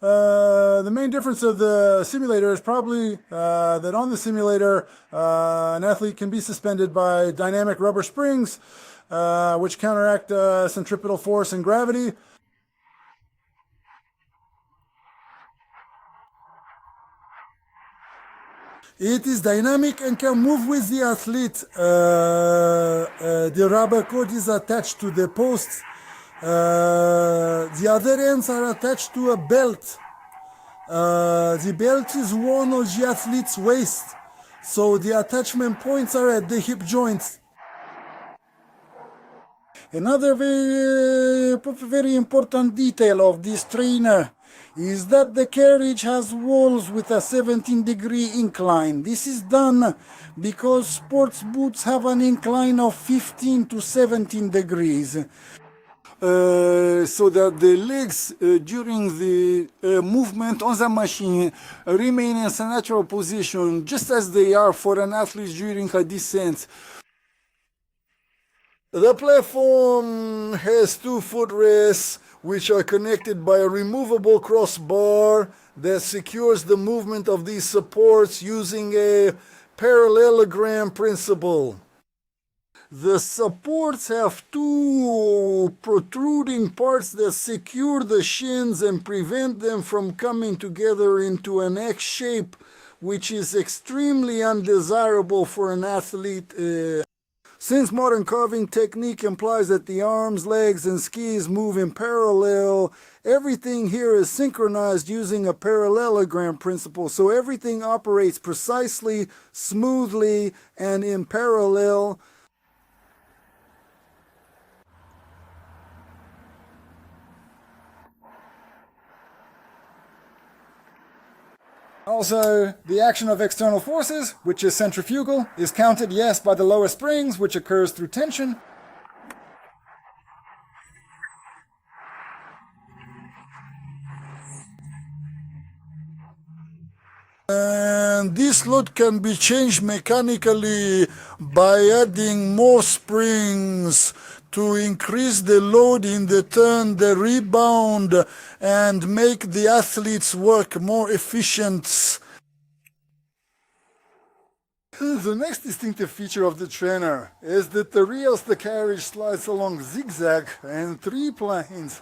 The main difference of the simulator is probably that on the simulator, an athlete can be suspended by dynamic rubber springs, which counteract centripetal force and gravity. It is dynamic and can move with the athlete. The rubber cord is attached to the posts. The other ends are attached to a belt. The belt is worn on the athlete's waist, so the attachment points are at the hip joints. Another very important detail of this trainer is that the carriage has walls with a 17-degree incline. This is done because sports boots have an incline of 15 to 17 degrees. So that the legs during the movement on the machine remain in a natural position, just as they are for an athlete during a descent. The platform has two footrests which are connected by a removable crossbar that secures the movement of these supports using a parallelogram principle. The supports have two protruding parts that secure the shins and prevent them from coming together into an X shape, which is extremely undesirable for an athlete. Since modern carving technique implies that the arms, legs, and skis move in parallel, everything here is synchronized using a parallelogram principle. So everything operates precisely, smoothly, and in parallel. Also, the action of external forces, which is centrifugal, is counted, yes, by the lower springs, which occurs through tension. And this load can be changed mechanically by adding more springs to increase the load in the turn, the rebound, and make the athlete's work more efficient. The next distinctive feature of the trainer is that the rails the carriage slides along zigzag and three planes.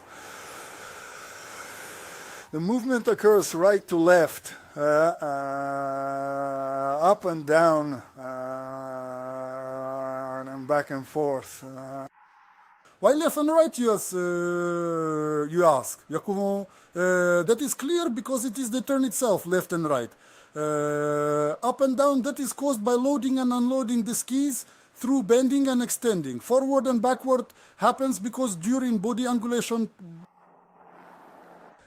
The movement occurs right to left, up and down, and back and forth. Why left and right, you ask? That is clear because it is the turn itself, left and right. Up and down, that is caused by loading and unloading the skis through bending and extending. Forward and backward happens because during body angulation,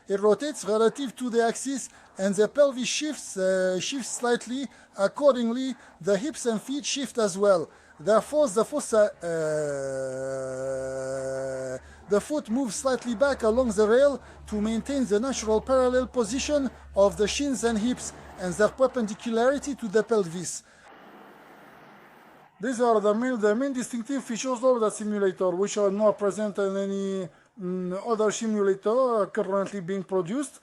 it rotates relative to the axis and the pelvis shifts slightly. Accordingly, the hips and feet shift as well. Therefore, the foot moves slightly back along the rail to maintain the natural parallel position of the shins and hips and their perpendicularity to the pelvis. These are the main distinctive features of the simulator, which are not present in any other simulator currently being produced.